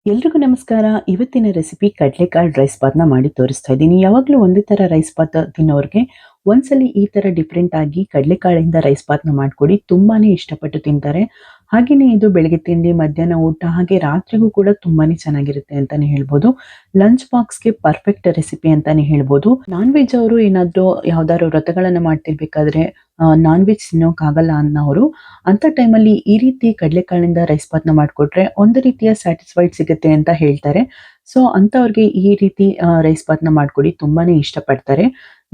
ಎಲ್ರಿಗೂ ನಮಸ್ಕಾರ. ಇವತ್ತಿನ ರೆಸಿಪಿ ಕಡಲೆಕಾಳು ರೈಸ್ ಬಾತ್ನ ಮಾಡಿ ತೋರಿಸ್ತಾ ಇದ್ದೀನಿ. ಯಾವಾಗಲೂ ಒಂದೇ ಥರ ರೈಸ್ ಬಾತ್ ತಿನ್ನೋರಿಗೆ ಒಂದ್ಸಲಿ ಈ ಥರ ಡಿಫ್ರೆಂಟ್ ಆಗಿ ಕಡಲೆಕಾಳಿಂದ ರೈಸ್ ಬಾತ್ನ ಮಾಡಿಕೊಡಿ. ತುಂಬಾನೇ ಇಷ್ಟಪಟ್ಟು ತಿಂತಾರೆ. ಹಾಗೆಯೇ ಇದು ಬೆಳಗ್ಗೆ ತಿಂಡಿ, ಮಧ್ಯಾಹ್ನ ಊಟ, ಹಾಗೆ ರಾತ್ರಿಗೂ ಕೂಡ ತುಂಬಾನೇ ಚೆನ್ನಾಗಿರುತ್ತೆ ಅಂತಾನೆ ಹೇಳ್ಬೋದು. ಲಂಚ್ ಬಾಕ್ಸ್ಗೆ ಪರ್ಫೆಕ್ಟ್ ರೆಸಿಪಿ ಅಂತಾನೆ ಹೇಳ್ಬೋದು. ನಾನ್ ವೆಜ್ ಅವರು ಏನಾದರೂ ಯಾವ್ದಾದ್ರು ವ್ರತಗಳನ್ನ ಮಾಡ್ತಿರ್ಬೇಕಾದ್ರೆ ನಾನ್ ವೆಜ್ ತಿನ್ನೋಕ್ಕಾಗಲ್ಲ ಅನ್ನೋರು ಅಂಥ ಟೈಮಲ್ಲಿ ಈ ರೀತಿ ಕಡಲೆಕಾಳಿಂದ ರೈಸ್ ಬಾತ್ನ ಮಾಡಿಕೊಟ್ರೆ ಒಂದು ರೀತಿಯ ಸ್ಯಾಟಿಸ್ಫೈಡ್ ಸಿಗುತ್ತೆ ಅಂತ ಹೇಳ್ತಾರೆ. ಸೊ ಅಂಥವ್ರಿಗೆ ಈ ರೀತಿ ರೈಸ್ ಬಾತ್ನ ಮಾಡಿಕೊಡಿ, ತುಂಬಾನೇ ಇಷ್ಟಪಡ್ತಾರೆ.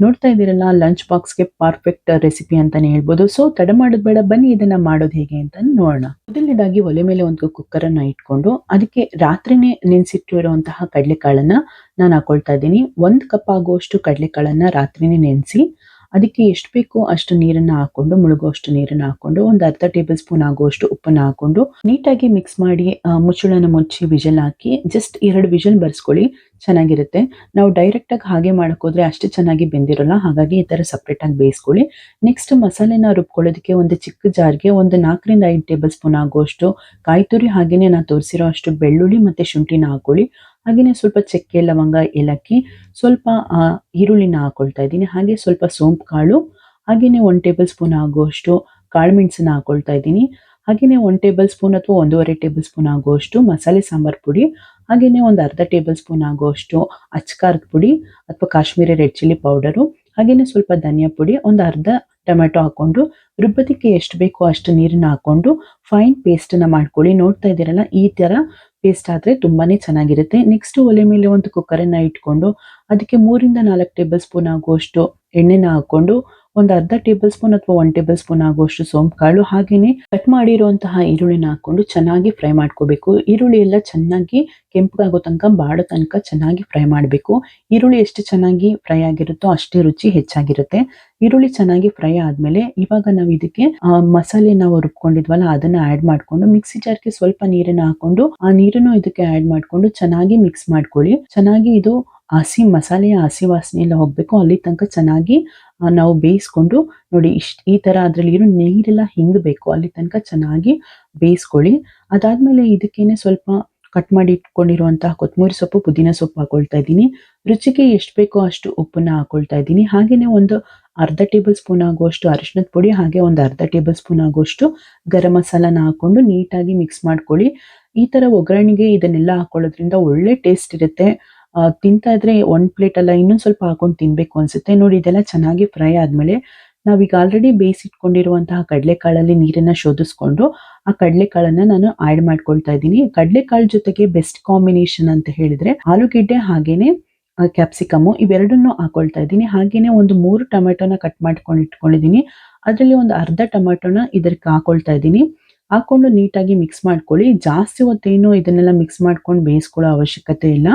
ನೋಡ್ತಾ ಇದ್ದೀರಲ್ಲ, ಲಂಚ್ ಬಾಕ್ಸ್ಗೆ ಪರ್ಫೆಕ್ಟ್ ರೆಸಿಪಿ ಅಂತಾನೆ ಹೇಳ್ಬೋದು. ಸೊ ತಡ ಮಾಡೋದು ಬೇಡ, ಬನ್ನಿ ಇದನ್ನ ಮಾಡೋದು ಹೇಗೆ ಅಂತ ನೋಡೋಣ. ಮೊದಲನೇದಾಗಿ ಒಲೆ ಮೇಲೆ ಒಂದು ಕುಕ್ಕರ್ ಅನ್ನ ಇಟ್ಕೊಂಡು ಅದಕ್ಕೆ ರಾತ್ರಿನೇ ನೆನೆಸಿಟ್ಟಿರುವಂತಹ ಕಡಲೆಕಾಳನ್ನ ನಾನು ಹಾಕೊಳ್ತಾ ಇದ್ದೀನಿ. 1 ಕಪ್ ಆಗುವಷ್ಟು ಕಡಲೆಕಾಳನ್ನ ರಾತ್ರಿನೇ ನೆನೆಸಿ ಅದಕ್ಕೆ ಎಷ್ಟು ಬೇಕೋ ಅಷ್ಟು ನೀರನ್ನ ಹಾಕೊಂಡು, ಮುಳುಗುವಷ್ಟು ನೀರನ್ನ ಹಾಕೊಂಡು, ಒಂದು ಅರ್ಧ ಟೇಬಲ್ ಸ್ಪೂನ್ ಆಗುವಷ್ಟು ಉಪ್ಪನ್ನ ಹಾಕೊಂಡು ನೀಟಾಗಿ ಮಿಕ್ಸ್ ಮಾಡಿ ಮುಚ್ಚಳನ ಮುಚ್ಚಿ ವಿಜಲ್ ಹಾಕಿ ಜಸ್ಟ್ 2 ವಿಜಲ್ ಬರ್ಸ್ಕೊಳ್ಳಿ, ಚೆನ್ನಾಗಿರುತ್ತೆ. ನಾವು ಡೈರೆಕ್ಟ್ ಆಗಿ ಹಾಗೆ ಮಾಡಕ್ ಹೋದ್ರೆ ಅಷ್ಟು ಚೆನ್ನಾಗಿ ಬೆಂದಿರಲ್ಲ. ಹಾಗಾಗಿ ಈ ತರ ಸಪ್ರೇಟ್ ಆಗಿ ಬೇಯಿಸ್ಕೊಳ್ಳಿ. ನೆಕ್ಸ್ಟ್ ಮಸಾಲೆನ ರುಬ್ಕೊಳ್ಳೋದಕ್ಕೆ ಒಂದು ಚಿಕ್ಕ ಜಾರ್ಗೆ ಒಂದು 4 ರಿಂದ 5 ಟೇಬಲ್ ಸ್ಪೂನ್ ಆಗುವಷ್ಟು ಕಾಯಿ ತುರಿ, ಹಾಗೇನೆ ನಾನು ತೋರಿಸಿರೋ ಅಷ್ಟು ಬೆಳ್ಳುಳ್ಳಿ ಮತ್ತೆ ಶುಂಠಿನ ಹಾಕೊಳ್ಳಿ. ಹಾಗೆಯೇ ಸ್ವಲ್ಪ ಚಕ್ಕೆ, ಲವಂಗ, ಏಲಕ್ಕಿ, ಸ್ವಲ್ಪ ಈರುಳ್ಳಿನ ಹಾಕೊಳ್ತಾ ಇದ್ದೀನಿ. ಹಾಗೆ ಸ್ವಲ್ಪ ಸೋಂಪು ಕಾಳು, ಹಾಗೆಯೇ 1 ಟೇಬಲ್ ಸ್ಪೂನ್ ಆಗುವಷ್ಟು ಕಾಳು ಮೆಣಸನ್ನ ಹಾಕೊಳ್ತಾ ಇದ್ದೀನಿ. ಹಾಗೆಯೇ 1 ಟೇಬಲ್ ಸ್ಪೂನ್ ಅಥವಾ 1.5 ಟೇಬಲ್ ಸ್ಪೂನ್ ಆಗುವಷ್ಟು ಮಸಾಲೆ ಸಾಂಬಾರ್ ಪುಡಿ, ಹಾಗೆಯೇ ಒಂದು ಅರ್ಧ ಟೇಬಲ್ ಸ್ಪೂನ್ ಆಗುವಷ್ಟು ಅಚ್ಕಾರದ ಪುಡಿ ಅಥವಾ ಕಾಶ್ಮೀರಿ ರೆಡ್ ಚಿಲ್ಲಿ ಪೌಡರು, ಹಾಗೆಯೇ ಸ್ವಲ್ಪ ಧನಿಯಾ ಪುಡಿ, ಒಂದು ಅರ್ಧ ಟೊಮೆಟೊ ಹಾಕೊಂಡು ರುಬ್ಬೋದಕ್ಕೆ ಎಷ್ಟು ಬೇಕೋ ಅಷ್ಟು ನೀರನ್ನ ಹಾಕೊಂಡು ಫೈನ್ ಪೇಸ್ಟನ್ನ ಮಾಡ್ಕೊಳ್ಳಿ. ನೋಡ್ತಾ ಇದ್ದೀರಲ್ಲ, ಈ ಥರ ಪೇಸ್ಟ್ ಆದರೆ ತುಂಬಾನೇ ಚೆನ್ನಾಗಿರುತ್ತೆ. ನೆಕ್ಸ್ಟ್ ಒಲೆ ಮೇಲೆ ಒಂದು ಕುಕ್ಕರನ್ನ ಇಟ್ಕೊಂಡು ಅದಕ್ಕೆ 3 ರಿಂದ 4 ಟೇಬಲ್ ಸ್ಪೂನ್ ಆಗುವಷ್ಟು ಎಣ್ಣೆನ ಹಾಕೊಂಡು ಒಂದು ಅರ್ಧ ಟೇಬಲ್ ಸ್ಪೂನ್ ಅಥವಾ 1 ಟೇಬಲ್ ಸ್ಪೂನ್ ಆಗುವಷ್ಟು ಸೋಂಪು ಕಾಳು, ಹಾಗೆಯೇ ಕಟ್ ಮಾಡಿರುವಂತಹ ಈರುಳ್ಳಿನ ಹಾಕೊಂಡು ಚೆನ್ನಾಗಿ ಫ್ರೈ ಮಾಡ್ಕೋಬೇಕು. ಈರುಳ್ಳಿ ಎಲ್ಲ ಚೆನ್ನಾಗಿ ಕೆಂಪಗಾಗೋ ತನಕ, ಬಾಡೋ ತನಕ ಚೆನ್ನಾಗಿ ಫ್ರೈ ಮಾಡಬೇಕು. ಈರುಳ್ಳಿ ಎಷ್ಟು ಚೆನ್ನಾಗಿ ಫ್ರೈ ಆಗಿರುತ್ತೋ ಅಷ್ಟೇ ರುಚಿ ಹೆಚ್ಚಾಗಿರುತ್ತೆ. ಈರುಳ್ಳಿ ಚೆನ್ನಾಗಿ ಫ್ರೈ ಆದ್ಮೇಲೆ ಇವಾಗ ನಾವು ಇದಕ್ಕೆ ಮಸಾಲೆ ನಾವು ರುಬ್ಕೊಂಡಿದ್ವಲ್ಲ ಅದನ್ನ ಆಡ್ ಮಾಡ್ಕೊಂಡು ಮಿಕ್ಸಿ ಜಾರ್ಗೆ ಸ್ವಲ್ಪ ನೀರನ್ನ ಹಾಕೊಂಡು ಆ ನೀರನ್ನು ಇದಕ್ಕೆ ಆಡ್ ಮಾಡ್ಕೊಂಡು ಚೆನ್ನಾಗಿ ಮಿಕ್ಸ್ ಮಾಡ್ಕೊಳ್ಳಿ. ಚೆನ್ನಾಗಿ ಇದು ಮಸಾಲೆಯ ಹಸಿ ವಾಸನೆ ಎಲ್ಲ ಹೋಗ್ಬೇಕು, ಅಲ್ಲಿ ತನಕ ಚೆನ್ನಾಗಿ ನಾವು ಬೇಯಿಸ್ಕೊಂಡು ನೋಡಿ. ಈ ತರ ಅದ್ರಲ್ಲಿ ಇರೋ ನೀರೆಲ್ಲ ಹಿಂಗಬೇಕು, ಅಲ್ಲಿ ತನಕ ಚೆನ್ನಾಗಿ ಬೇಯಿಸ್ಕೊಳ್ಳಿ. ಅದಾದ್ಮೇಲೆ ಇದಕ್ಕೇನೆ ಸ್ವಲ್ಪ ಕಟ್ ಮಾಡಿ ಇಟ್ಕೊಂಡಿರುವಂತಹ ಕೊತ್ತಂಬರಿ ಸೊಪ್ಪು, ಪುದೀನ ಸೊಪ್ಪು ಹಾಕೊಳ್ತಾ ಇದ್ದೀನಿ. ರುಚಿಗೆ ಎಷ್ಟು ಬೇಕೋ ಅಷ್ಟು ಉಪ್ಪನ್ನ ಹಾಕೊಳ್ತಾ ಇದ್ದೀನಿ. ಹಾಗೇನೆ ಒಂದು ಅರ್ಧ ಟೇಬಲ್ ಸ್ಪೂನ್ ಆಗುವಷ್ಟು ಅರಿಶಿಣದ ಪುಡಿ, ಹಾಗೆ ಒಂದು ಅರ್ಧ ಟೇಬಲ್ ಸ್ಪೂನ್ ಆಗುವಷ್ಟು ಗರಂ ಮಸಾಲಾನ ಹಾಕೊಂಡು ನೀಟಾಗಿ ಮಿಕ್ಸ್ ಮಾಡ್ಕೊಳ್ಳಿ. ಈ ತರ ಒಗ್ಗರಣೆಗೆ ಇದನ್ನೆಲ್ಲ ಹಾಕೊಳ್ಳೋದ್ರಿಂದ ಒಳ್ಳೆ ಟೇಸ್ಟ್ ಇರುತ್ತೆ. ತಿಂತಾ ಇದ್ರೆ ಒಂದು ಪ್ಲೇಟ್ ಅಲ್ಲ, ಇನ್ನೊಂದು ಸ್ವಲ್ಪ ಹಾಕೊಂಡು ತಿನ್ಬೇಕು ಅನ್ಸುತ್ತೆ. ನೋಡಿ, ಇದೆಲ್ಲ ಚೆನ್ನಾಗಿ ಫ್ರೈ ಆದ್ಮೇಲೆ ನಾವೀಗ ಆಲ್ರೆಡಿ ಬೇಯಿಸಿಟ್ಕೊಂಡಿರುವಂತಹ ಕಡಲೆಕಾಳಲ್ಲಿ ನೀರನ್ನ ಶೋಧಿಸ್ಕೊಂಡು ಆ ಕಡಲೆಕಾಳನ್ನ ನಾನು ಆಡ್ ಮಾಡ್ಕೊಳ್ತಾ ಇದ್ದೀನಿ. ಕಡಲೆಕಾಳು ಜೊತೆಗೆ ಬೆಸ್ಟ್ ಕಾಂಬಿನೇಷನ್ ಅಂತ ಹೇಳಿದ್ರೆ ಆಲೂಗೆಡ್ಡೆ ಹಾಗೇನೆ ಕ್ಯಾಪ್ಸಿಕಮ್, ಇವೆರಡನ್ನು ಹಾಕೊಳ್ತಾ ಇದ್ದೀನಿ. ಹಾಗೇನೆ ಒಂದು 3 ಟೊಮೆಟೊನ ಕಟ್ ಮಾಡ್ಕೊಂಡು ಇಟ್ಕೊಂಡಿದ್ದೀನಿ. ಅದರಲ್ಲಿ ಒಂದು ಅರ್ಧ ಟೊಮೆಟೊನ ಇದಕ್ಕೆ ಹಾಕೊಳ್ತಾ ಇದ್ದೀನಿ. ಹಾಕೊಂಡು ನೀಟಾಗಿ ಮಿಕ್ಸ್ ಮಾಡ್ಕೊಳ್ಳಿ. ಜಾಸ್ತಿ ಹೊತ್ತೇನು ಇದನ್ನೆಲ್ಲ ಮಿಕ್ಸ್ ಮಾಡ್ಕೊಂಡು ಬೇಯಿಸ್ಕೊಳ್ಳೋ ಅವಶ್ಯಕತೆ ಇಲ್ಲ,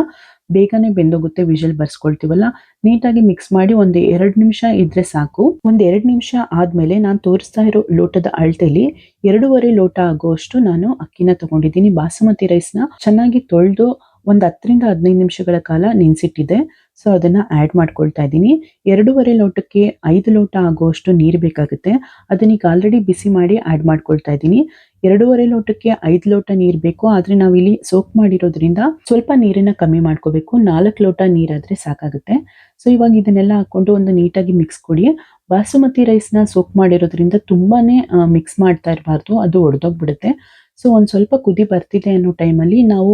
ಬೇಗನೆ ಬೆಂದೋಗುತ್ತೆ. ವಿಷಲ್ ಬರ್ಸ್ಕೊಳ್ತೀವಲ್ಲ, ನೀಟಾಗಿ ಮಿಕ್ಸ್ ಮಾಡಿ ಒಂದು 2 ನಿಮಿಷ ಇದ್ರೆ ಸಾಕು. ಒಂದು 2 ನಿಮಿಷ ಆದ್ಮೇಲೆ ನಾನು ತೋರಿಸ್ತಾ ಇರೋ ಲೋಟದ ಅಳತೆಲಿ 2.5 ಲೋಟ ಆಗುವಷ್ಟು ನಾನು ಅಕ್ಕಿನ ತಗೊಂಡಿದ್ದೀನಿ. ಬಾಸುಮತಿ ರೈಸ್ನ ಚೆನ್ನಾಗಿ ತೊಳೆದು ಒಂದು 10 ರಿಂದ 15 ನಿಮಿಷಗಳ ಕಾಲ ನೆನೆಸಿಟ್ಟಿದೆ. ಸೊ ಅದನ್ನ ಆಡ್ ಮಾಡ್ಕೊಳ್ತಾ ಇದ್ದೀನಿ. 2.5 ಲೋಟಕ್ಕೆ 5 ಲೋಟ ಆಗುವಷ್ಟು ನೀರು ಬೇಕಾಗುತ್ತೆ. ಅದನ್ನೀಗ ಆಲ್ರೆಡಿ ಬಿಸಿ ಮಾಡಿ ಆಡ್ ಮಾಡ್ಕೊಳ್ತಾ ಇದ್ದೀನಿ. 2.5 ಲೋಟಕ್ಕೆ 5 ಲೋಟ ನೀರು ಬೇಕು, ಆದ್ರೆ ನಾವಿಲ್ಲಿ ಸೋಕ್ ಮಾಡಿರೋದ್ರಿಂದ ಸ್ವಲ್ಪ ನೀರನ್ನ ಕಮ್ಮಿ ಮಾಡ್ಕೋಬೇಕು. 4 ಲೋಟ ನೀರಾದ್ರೆ ಸಾಕಾಗುತ್ತೆ. ಸೊ ಇವಾಗ ಇದನ್ನೆಲ್ಲ ಹಾಕೊಂಡು ಒಂದು ನೀಟಾಗಿ ಮಿಕ್ಸ್ ಕೊಡಿ. ಬಾಸುಮತಿ ರೈಸ್ನ ಸೋಕ್ ಮಾಡಿರೋದ್ರಿಂದ ತುಂಬಾನೇ ಮಿಕ್ಸ್ ಮಾಡ್ತಾ ಇರಬಾರ್ದು, ಅದು ಒಡೆದೋಗ್ಬಿಡುತ್ತೆ. ಸೊ ಒಂದು ಸ್ವಲ್ಪ ಕುದಿ ಬರ್ತಿದೆ ಅನ್ನೋ ಟೈಮಲ್ಲಿ ನಾವು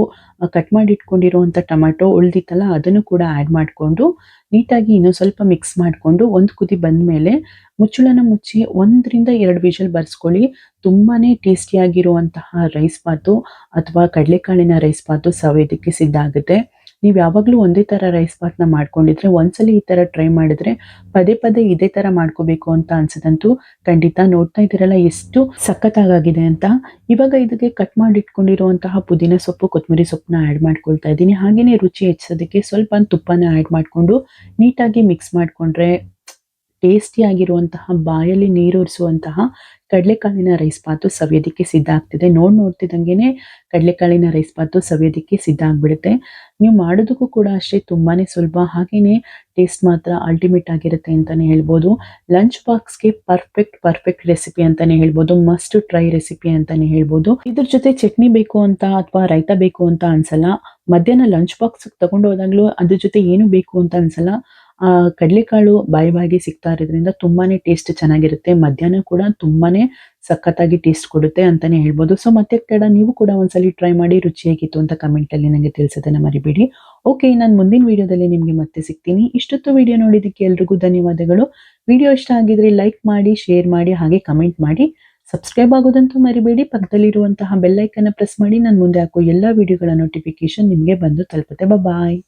ಕಟ್ ಮಾಡಿ ಇಟ್ಕೊಂಡಿರುವಂಥ ಟೊಮೆಟೊ ಉಳಿದಿತ್ತಲ್ಲ ಅದನ್ನು ಕೂಡ ಆ್ಯಡ್ ಮಾಡಿಕೊಂಡು ನೀಟಾಗಿ ಇನ್ನೊಂದು ಸ್ವಲ್ಪ ಮಿಕ್ಸ್ ಮಾಡಿಕೊಂಡು ಒಂದು ಕುದಿ ಬಂದ ಮೇಲೆ ಮುಚ್ಚಳನ ಮುಚ್ಚಿ 1 ರಿಂದ 2 ವಿಷಲ್ ಬರ್ಸ್ಕೊಳ್ಳಿ. ತುಂಬಾನೇ ಟೇಸ್ಟಿಯಾಗಿರುವಂತಹ ರೈಸ್ ಬಾತು ಅಥವಾ ಕಡಲೆಕಾಳಿನ ರೈಸ್ ಬಾತು ಸವೇದಕ್ಕೆ ಸಿದ್ಧ ಆಗುತ್ತೆ. ನೀವು ಯಾವಾಗಲೂ ಒಂದೇ ಥರ ರೈಸ್ ಬಾತ್ನ ಮಾಡ್ಕೊಂಡಿದ್ರೆ ಒಂದ್ಸಲಿ ಈ ಥರ ಟ್ರೈ ಮಾಡಿದ್ರೆ ಪದೇ ಪದೇ ಇದೇ ಥರ ಮಾಡ್ಕೋಬೇಕು ಅಂತ ಅನ್ಸದಂತೂ ಖಂಡಿತ. ನೋಡ್ತಾ ಇದ್ದೀರಲ್ಲ ಎಷ್ಟು ಸಖತ್ತಾಗಿದೆ ಅಂತ. ಇವಾಗ ಇದಕ್ಕೆ ಕಟ್ ಮಾಡಿ ಇಟ್ಕೊಂಡಿರುವಂತಹ ಪುದೀನ ಸೊಪ್ಪು, ಕೊತ್ತಂಬರಿ ಸೊಪ್ಪನ್ನ ಆ್ಯಡ್ ಮಾಡ್ಕೊಳ್ತಾ ಇದ್ದೀನಿ. ಹಾಗೆಯೇ ರುಚಿ ಹೆಚ್ಚಿಸೋದಕ್ಕೆ ಸ್ವಲ್ಪ ತುಪ್ಪನ ಆ್ಯಡ್ ಮಾಡಿಕೊಂಡು ನೀಟಾಗಿ ಮಿಕ್ಸ್ ಮಾಡಿಕೊಂಡ್ರೆ ಟೇಸ್ಟಿ ಆಗಿರುವಂತಹ ಬಾಯಲ್ಲಿ ನೀರೂರಿಸುವಂತಹ ಕಡಲೆಕಾಳಿನ ರೈಸ್ ಬಾತು ಸವಿಯೋದಕ್ಕೆ ಸಿದ್ಧ ಆಗ್ತಿದೆ. ನೋಡ್ತಿದ್ದಂಗೆನೆ ಕಡಲೆಕಾಳಿನ ರೈಸ್ ಬಾತು ಸವಿಯೋದಕ್ಕೆ ಸಿದ್ಧ ಆಗ್ಬಿಡುತ್ತೆ. ನೀವು ಮಾಡೋದಕ್ಕೂ ಕೂಡ ಅಷ್ಟೇ ತುಂಬಾನೇ ಸುಲಭ, ಹಾಗೇನೆ ಟೇಸ್ಟ್ ಮಾತ್ರ ಅಲ್ಟಿಮೇಟ್ ಆಗಿರುತ್ತೆ ಅಂತಾನೆ ಹೇಳ್ಬೋದು. ಲಂಚ್ ಬಾಕ್ಸ್ಗೆ ಪರ್ಫೆಕ್ಟ್ ರೆಸಿಪಿ ಅಂತಾನೆ ಹೇಳ್ಬೋದು. ಮಸ್ಟ್ ಟ್ರೈ ರೆಸಿಪಿ ಅಂತಾನೆ ಹೇಳ್ಬೋದು. ಇದ್ರ ಜೊತೆ ಚಟ್ನಿ ಬೇಕು ಅಂತ ಅಥವಾ ರೈತ ಬೇಕು ಅಂತ ಅನ್ಸಲ್ಲ. ಮಧ್ಯಾಹ್ನ ಲಂಚ್ ಬಾಕ್ಸ್ ತಗೊಂಡು ಹೋದಾಗ್ಲೂ ಅದ್ರ ಜೊತೆ ಏನು ಬೇಕು ಅಂತ ಅನ್ಸಲ್ಲ. ಕಡಲೆಕಾಳು ಬಾಯಿಗೆ ಸಿಗ್ತಾ ಇರೋದ್ರಿಂದ ತುಂಬಾನೇ ಟೇಸ್ಟ್ ಚೆನ್ನಾಗಿರುತ್ತೆ. ಮಧ್ಯಾಹ್ನ ಕೂಡ ತುಂಬಾನೇ ಸಖತ್ತಾಗಿ ಟೇಸ್ಟ್ ಕೊಡುತ್ತೆ ಅಂತಾನೆ ಹೇಳ್ಬೋದು. ಸೊ ಮತ್ತೆ ತಡ, ನೀವು ಕೂಡ ಒಂದ್ಸಲಿ ಟ್ರೈ ಮಾಡಿ ರುಚಿ ಹೇಗಿತ್ತು ಅಂತ ಕಮೆಂಟ್ ಅಲ್ಲಿ ನನಗೆ ತಿಳಿಸೋದನ್ನ ಮರಿಬೇಡಿ. ಓಕೆ, ನಾನು ಮುಂದಿನ ವಿಡಿಯೋದಲ್ಲಿ ನಿಮ್ಗೆ ಮತ್ತೆ ಸಿಗ್ತೀನಿ. ಇಷ್ಟೊತ್ತು ವಿಡಿಯೋ ನೋಡಿದ್ದಕ್ಕೆ ಎಲ್ರಿಗೂ ಧನ್ಯವಾದಗಳು. ವಿಡಿಯೋ ಇಷ್ಟ ಆಗಿದ್ರೆ ಲೈಕ್ ಮಾಡಿ, ಶೇರ್ ಮಾಡಿ, ಹಾಗೆ ಕಮೆಂಟ್ ಮಾಡಿ. ಸಬ್ಸ್ಕ್ರೈಬ್ ಆಗೋದಂತೂ ಮರಿಬೇಡಿ. ಪಕ್ಕದಲ್ಲಿರುವಂತಹ ಬೆಲ್ ಐಕನ್ ಪ್ರೆಸ್ ಮಾಡಿ. ನಾನು ಮುಂದೆ ಹಾಕೋ ಎಲ್ಲಾ ವಿಡಿಯೋಗಳ ನೋಟಿಫಿಕೇಶನ್ ನಿಮಗೆ ಬಂದು ತಲುಪುತ್ತೆ. ಬಾಯ್.